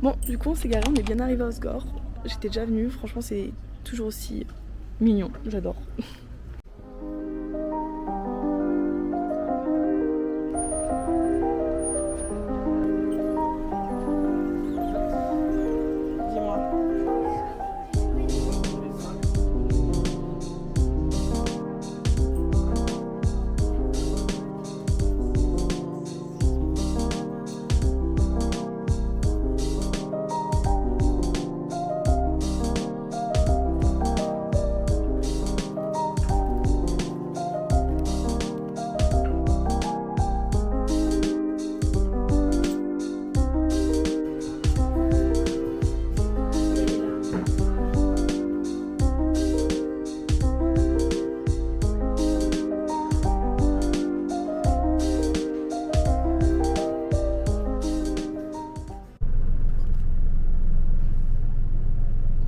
Bon, du coup on s'est garé, on est bien arrivé à Osgore. J'étais déjà venue, franchement c'est toujours aussi mignon, j'adore.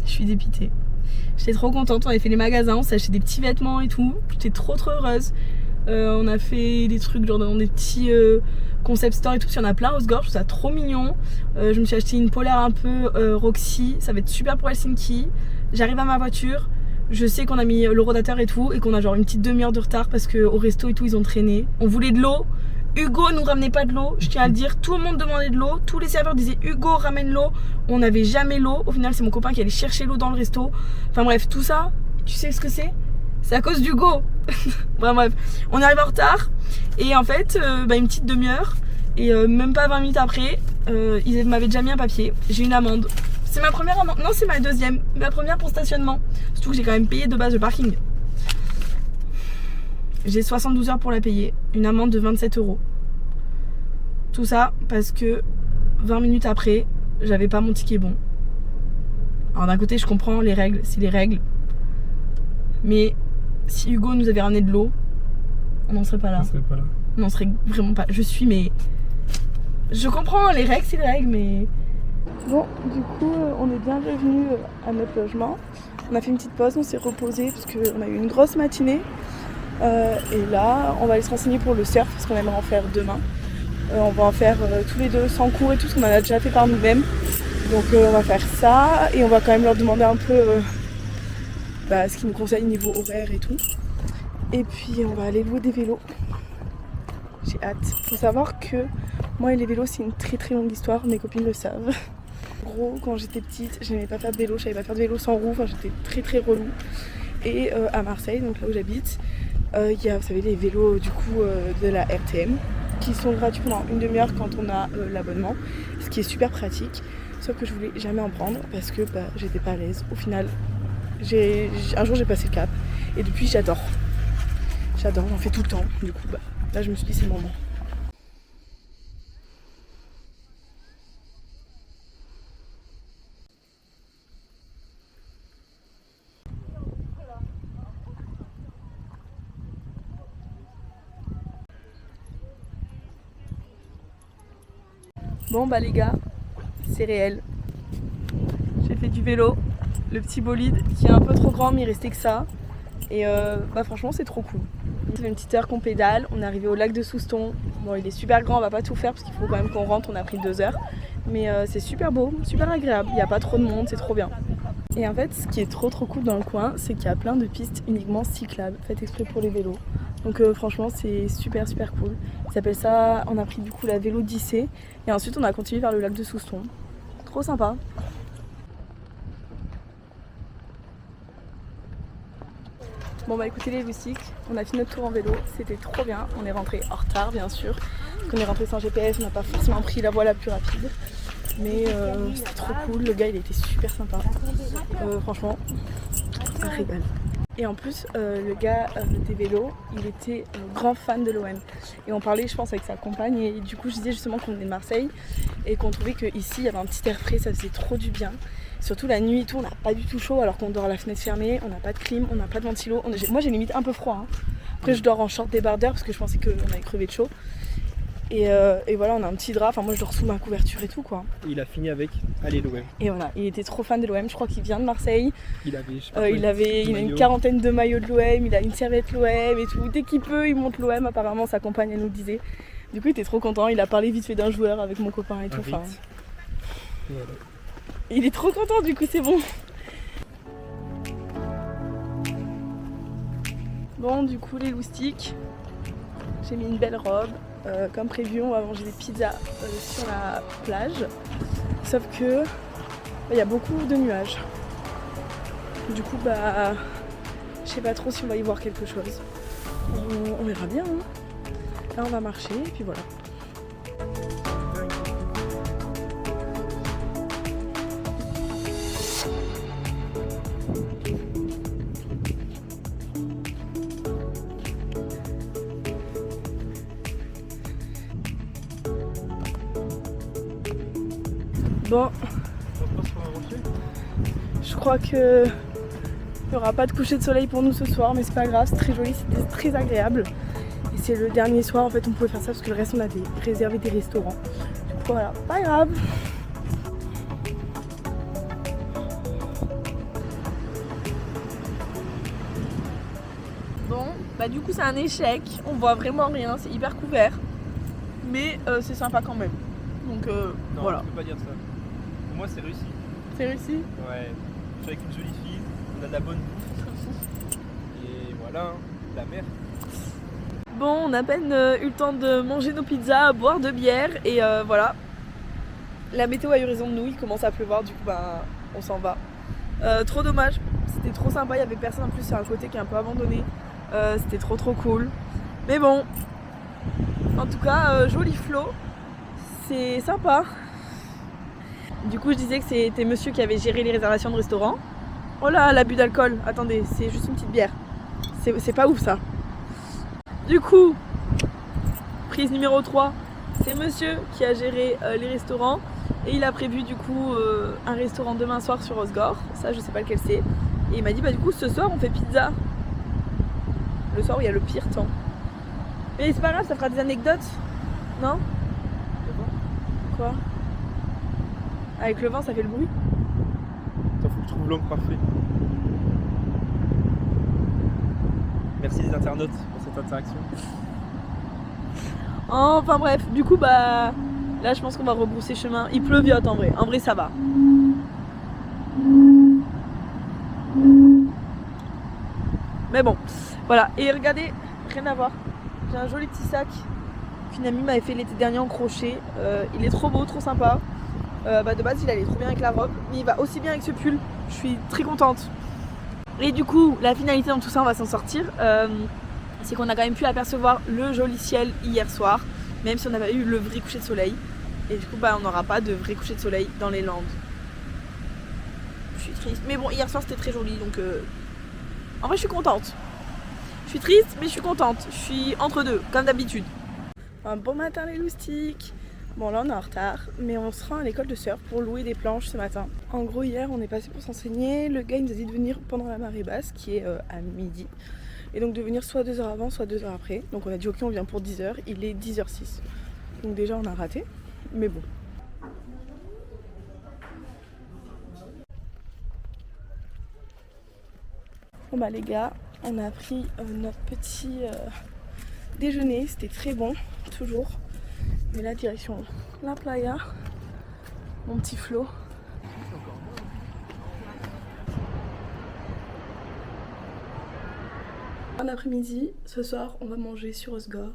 Je suis dépitée. J'étais trop contente, on avait fait les magasins, on s'est acheté des petits vêtements et tout. J'étais trop heureuse. On a fait des trucs genre dans des petits concept stores et tout, il y en a plein à Osgore, je trouve ça trop mignon. Je me suis acheté une polaire un peu Roxy, ça va être super pour Helsinki. J'arrive à ma voiture, je sais qu'on a mis le rotateur et tout et qu'on a genre une petite demi-heure de retard parce qu'au resto et tout ils ont traîné. On voulait de l'eau, Hugo nous ramenait pas de l'eau, je tiens à le dire, tout le monde demandait de l'eau, tous les serveurs disaient Hugo ramène l'eau, on n'avait jamais l'eau, au final c'est mon copain qui allait chercher l'eau dans le resto. Enfin bref, tout ça, tu sais ce que c'est? C'est à cause d'Hugo. Bon, bref, on arrive en retard et en fait une petite demi-heure et même pas 20 minutes après ils m'avaient déjà mis un papier, j'ai une amende. C'est ma première amende, non c'est ma deuxième, ma première pour stationnement, surtout que j'ai quand même payé de base le parking. J'ai 72 heures pour la payer, une amende de 27 €. Tout ça parce que 20 minutes après j'avais pas mon ticket bon. Alors d'un côté je comprends les règles, c'est les règles, mais si Hugo nous avait ramené de l'eau, on n'en serait pas là. On n'en serait vraiment pas. Je comprends, les règles, c'est les règles, mais... Bon, du coup, on est bien revenu à notre logement. On a fait une petite pause, on s'est reposé parce qu'on a eu une grosse matinée. Et là, on va aller se renseigner pour le surf parce qu'on aimerait en faire demain. On va en faire tous les deux sans cours et tout, parce qu'on en a déjà fait par nous-mêmes. Donc on va faire ça et on va quand même leur demander un peu... ce qu'ils nous conseillent niveau horaire et tout. Et puis on va aller louer des vélos. J'ai hâte. Faut savoir que moi et les vélos c'est une très très longue histoire, mes copines le savent. En gros, quand j'étais petite, j'aimais pas faire de vélo, je savais pas faire de vélo sans roue, enfin j'étais très très relou. Et à Marseille, donc là où j'habite, il y a, vous savez, les vélos du coup de la RTM qui sont gratuits pendant une demi-heure quand on a l'abonnement, ce qui est super pratique. Sauf que je voulais jamais en prendre parce que j'étais pas à l'aise. Au final, un jour j'ai passé le cap et depuis j'adore, j'en fais tout le temps. Du coup là je me suis dit c'est le moment. Bon les gars, c'est réel, j'ai fait du vélo, le petit bolide qui est un peu trop grand mais il restait que ça. Et franchement c'est trop cool. Ça fait une petite heure qu'on pédale, on est arrivé au lac de Souston. Bon il est super grand, on va pas tout faire parce qu'il faut quand même qu'on rentre, on a pris 2 heures. Mais c'est super beau, super agréable, il n'y a pas trop de monde, c'est trop bien. Et en fait ce qui est trop cool dans le coin, c'est qu'il y a plein de pistes uniquement cyclables, faites exprès pour les vélos. Donc franchement c'est super cool. Il s'appelle ça, on a pris du coup la Vélodyssée et ensuite on a continué vers le lac de Souston. Trop sympa. Bon écoutez les loustiques, on a fait notre tour en vélo, c'était trop bien, on est rentré en retard bien sûr, parce qu'on est rentré sans GPS, on n'a pas forcément pris la voie la plus rapide, mais c'était trop cool, le gars il était super sympa, franchement, un régal. Et en plus le gars des vélos, il était grand fan de l'OM, et on parlait je pense avec sa compagne, et du coup je disais justement qu'on venait de Marseille, et qu'on trouvait qu'ici il y avait un petit air frais, ça faisait trop du bien. Surtout la nuit et tout, on n'a pas du tout chaud alors qu'on dort à la fenêtre fermée, on n'a pas de clim, on n'a pas de ventilo. Moi j'ai limite un peu froid. Hein. Après je dors en short débardeur parce que je pensais qu'on allait crever de chaud. Et voilà, on a un petit drap, enfin moi je dors sous ma couverture et tout quoi. Il a fini avec allez l'OM. Et voilà, il était trop fan de l'OM, je crois qu'il vient de Marseille. Il a une quarantaine de maillots de l'OM, il a une serviette l'OM et tout. Dès qu'il peut, il monte l'OM, apparemment sa compagne elle nous le disait. Du coup il était trop content, il a parlé vite fait d'un joueur avec mon copain et tout. Voilà. Il est trop content du coup, c'est bon. Bon, du coup, les loustiques, j'ai mis une belle robe. Comme prévu, on va manger des pizzas sur la plage. Sauf que il y a beaucoup de nuages. Du coup, je sais pas trop si on va y voir quelque chose. On verra bien. Hein. Là, on va marcher et puis voilà. Bon, je crois que il n'y aura pas de coucher de soleil pour nous ce soir, mais c'est pas grave, c'est très joli, c'était très agréable. Et c'est le dernier soir, en fait, on pouvait faire ça parce que le reste, on avait réservé des restaurants. Du coup, voilà, pas grave. Bon, du coup, c'est un échec, on voit vraiment rien, c'est hyper couvert. Mais c'est sympa quand même. Donc non, voilà. Je peux pas dire ça. Pour moi, c'est réussi. C'est réussi? Ouais. Je suis avec une jolie fille, on a de la bonne bouffe. Et voilà, la mer. Bon, on a à peine eu le temps de manger nos pizzas, boire de bière et voilà. La météo a eu raison de nous, il commence à pleuvoir, du coup on s'en va. Trop dommage, c'était trop sympa, il y avait personne en plus, c'est un côté qui est un peu abandonné. C'était trop cool. Mais bon, en tout cas, joli flot, c'est sympa. Du coup, je disais que c'était monsieur qui avait géré les réservations de restaurant. Oh là, l'abus d'alcool, attendez, c'est juste une petite bière. C'est pas ouf ça. Du coup, prise numéro 3, c'est monsieur qui a géré les restaurants. Et il a prévu du coup un restaurant demain soir sur Osgore. Ça, je sais pas lequel c'est. Et il m'a dit, du coup, ce soir, on fait pizza. Le soir où il y a le pire temps. Mais c'est pas grave, ça fera des anecdotes. Non? Quoi? Avec le vent, ça fait le bruit. Attends, faut que je trouve l'angle parfait. Merci les internautes pour cette interaction. Enfin bref, du coup là je pense qu'on va rebrousser chemin. Il pleuviote en vrai. En vrai ça va. Mais bon, voilà. Et regardez, rien à voir. J'ai un joli petit sac qu'une amie m'avait fait l'été dernier en crochet. Il est trop beau, trop sympa. De base il allait trop bien avec la robe, mais il va aussi bien avec ce pull. Je suis très contente. Et du coup, la finalité dans tout ça, on va s'en sortir. C'est qu'on a quand même pu apercevoir le joli ciel hier soir, même si on n'a pas eu le vrai coucher de soleil. Et du coup, on n'aura pas de vrai coucher de soleil dans les Landes. Je suis triste. Mais bon, hier soir c'était très joli, donc en vrai, je suis contente. Je suis triste, mais je suis contente. Je suis entre deux, comme d'habitude. Un bon matin, les loustiques. Bon, là on est en retard, mais on se rend à l'école de surf pour louer des planches ce matin. En gros, hier on est passé pour s'enseigner. Le gars il nous a dit de venir pendant la marée basse, qui est à midi. Et donc de venir soit 2 heures avant, soit 2 heures après. Donc on a dit ok, on vient pour 10h. Il est 10h06. Donc déjà on a raté, mais bon. Bon les gars, on a pris notre petit déjeuner. C'était très bon, toujours. Mais là, direction la playa, mon petit Flo. En après-midi, ce soir, on va manger sur Osgore.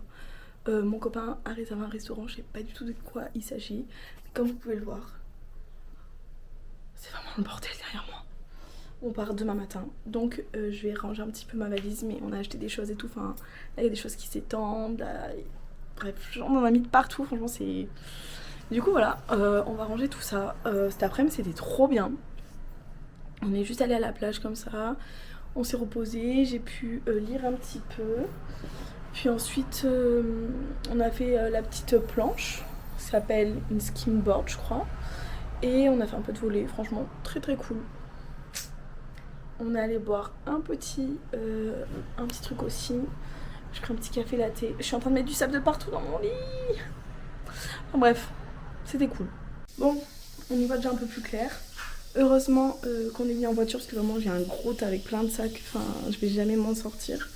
Mon copain a réservé un restaurant, je sais pas du tout de quoi il s'agit. Comme vous pouvez le voir, c'est vraiment le bordel derrière moi. On part demain matin, donc je vais ranger un petit peu ma valise, mais on a acheté des choses et tout. Enfin, là, il y a des choses qui s'étendent. Là, bref, on en a mis de partout, franchement c'est... Du coup voilà, on va ranger tout ça. Cet après-midi c'était trop bien. On est juste allé à la plage comme ça. On s'est reposé, j'ai pu lire un petit peu. Puis ensuite on a fait la petite planche. Ça s'appelle une skimboard je crois. Et on a fait un peu de volley, franchement très cool. On est allé boire un petit truc aussi. J'ai pris un petit café latte. Je suis en train de mettre du sable de partout dans mon lit. Enfin, bref, c'était cool. Bon, on y voit déjà un peu plus clair. Heureusement qu'on est venu en voiture parce que vraiment j'ai un gros tas avec plein de sacs. Enfin, je vais jamais m'en sortir.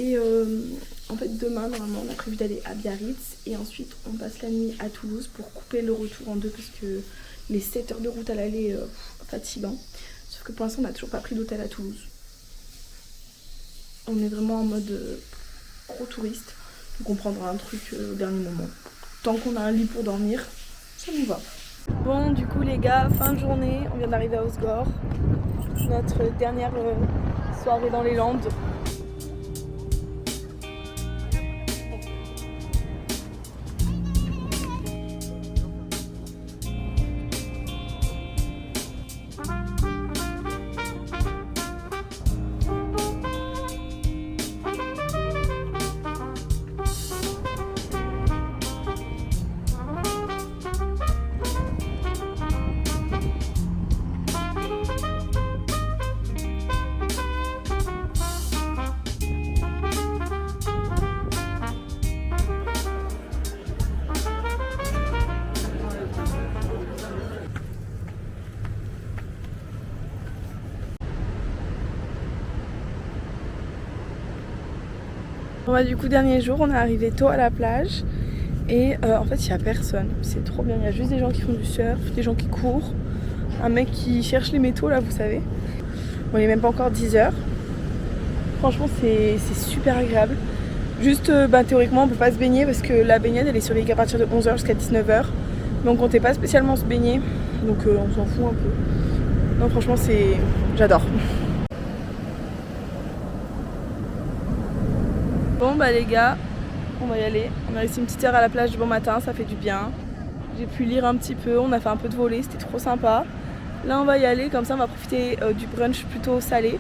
Et en fait, demain, normalement, on a prévu d'aller à Biarritz. Et ensuite, on passe la nuit à Toulouse pour couper le retour en deux parce que Les 7 heures de route à l'aller, fatigant. Sauf que pour l'instant, on n'a toujours pas pris d'hôtel à Toulouse. On est vraiment en mode gros touriste. Donc on prendra un truc au dernier moment. Tant qu'on a un lit pour dormir, ça nous va. Bon, du coup, les gars, fin de journée. On vient d'arriver à Osgore. Notre dernière soirée dans les Landes. Bon bah du coup dernier jour on est arrivé tôt à la plage et en fait il n'y a personne, c'est trop bien, il y a juste des gens qui font du surf, des gens qui courent, un mec qui cherche les métaux là vous savez. Bon il n'est même pas encore 10h, franchement c'est super agréable. Juste théoriquement on peut pas se baigner parce que la baignade elle est sur les quais à partir de 11h jusqu'à 19h. Mais on comptait pas spécialement se baigner, donc on s'en fout un peu. Non franchement j'adore. Bon bah les gars, on va y aller. On a resté une petite heure à la plage du bon matin, ça fait du bien. J'ai pu lire un petit peu, on a fait un peu de volley, c'était trop sympa. Là on va y aller, comme ça on va profiter du brunch plutôt salé,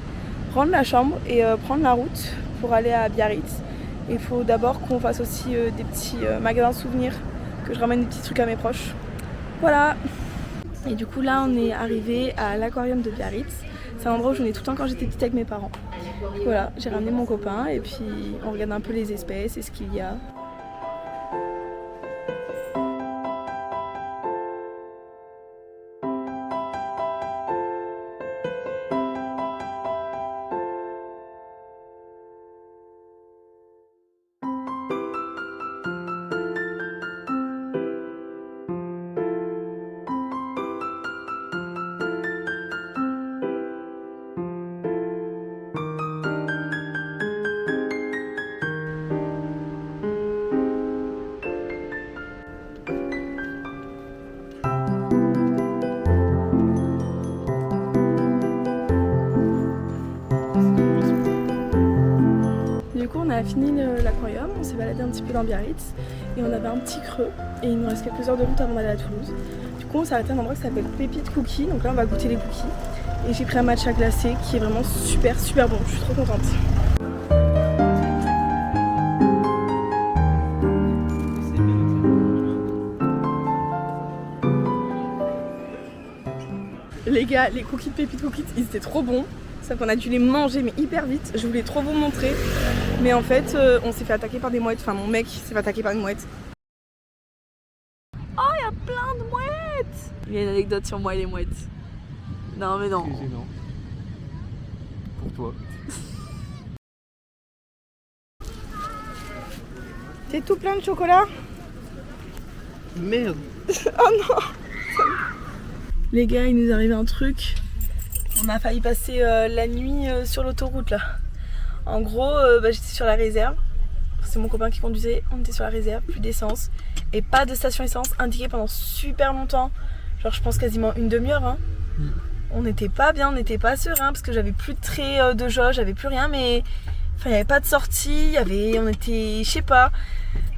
prendre la chambre et prendre la route pour aller à Biarritz. Il faut d'abord qu'on fasse aussi des petits magasins souvenirs, que je ramène des petits trucs à mes proches. Voilà. Et du coup là on est arrivé à l'aquarium de Biarritz. C'est un endroit où je venais tout le temps quand j'étais petite avec mes parents. Voilà, j'ai ramené mon copain et puis on regarde un peu les espèces et ce qu'il y a. Du coup on a fini l'aquarium, on s'est baladé un petit peu dans Biarritz et on avait un petit creux et il nous reste quelques heures de route avant d'aller à Toulouse. Du coup on s'est arrêté à un endroit qui s'appelle Pépite Cookies, donc là on va goûter les cookies et j'ai pris un matcha glacé qui est vraiment super bon, je suis trop contente. Les gars, les cookies de Pépite Cookies, ils étaient trop bons. Sauf qu'on a dû les manger mais hyper vite. Je voulais trop vous montrer. Mais en fait, on s'est fait attaquer par des mouettes. Enfin, mon mec s'est fait attaquer par une mouette. Oh, il y a plein de mouettes! Il y a une anecdote sur moi et les mouettes. Non, mais non. C'est gênant. Pour toi. T'es tout plein de chocolat? Merde. Oh non! Les gars, il nous arrive un truc. On a failli passer la nuit sur l'autoroute là. En gros, j'étais sur la réserve. C'est mon copain qui conduisait. On était sur la réserve, plus d'essence. Et pas de station essence indiquée pendant super longtemps. Genre je pense quasiment une demi-heure. Hein. On n'était pas bien, on n'était pas serein parce que j'avais plus de trait de jauge, j'avais plus rien. Mais il n'y avait pas de sortie, on était, je sais pas.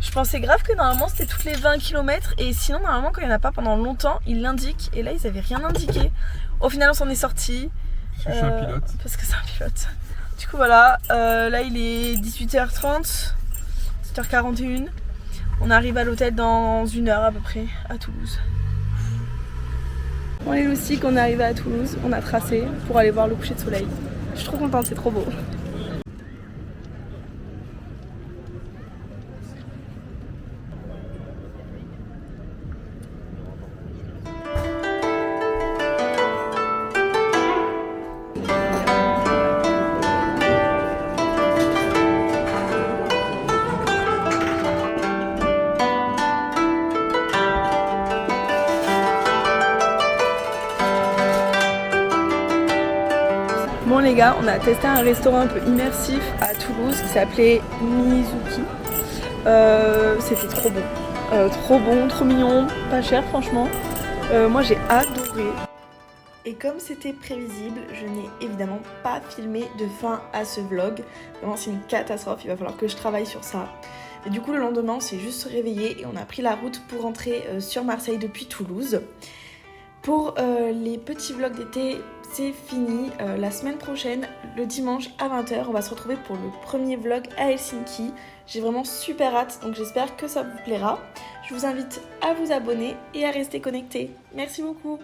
Je pensais grave que normalement c'était toutes les 20 km. Et sinon normalement quand il n'y en a pas pendant longtemps, ils l'indiquent. Et là ils avaient rien indiqué. Au final on s'en est sorti. Parce que c'est un pilote. Parce que c'est un pilote. Du coup voilà, là il est 18h30, 18h41. On arrive à l'hôtel dans 1 heure à peu près à Toulouse. Bon les loustiques, on est arrivé à Toulouse, on a tracé pour aller voir le coucher de soleil. Je suis trop contente, c'est trop beau. Bon les gars, on a testé un restaurant un peu immersif à Toulouse qui s'appelait Mizuki. C'était trop bon, trop mignon, pas cher franchement. Moi j'ai adoré. Et comme c'était prévisible, je n'ai évidemment pas filmé de fin à ce vlog. Vraiment c'est une catastrophe, il va falloir que je travaille sur ça. Et du coup le lendemain on s'est juste réveillé et on a pris la route pour rentrer sur Marseille depuis Toulouse. Pour les petits vlogs d'été, c'est fini. La semaine prochaine, le dimanche à 20h, on va se retrouver pour le premier vlog à Helsinki. J'ai vraiment super hâte, donc j'espère que ça vous plaira. Je vous invite à vous abonner et à rester connectés. Merci beaucoup.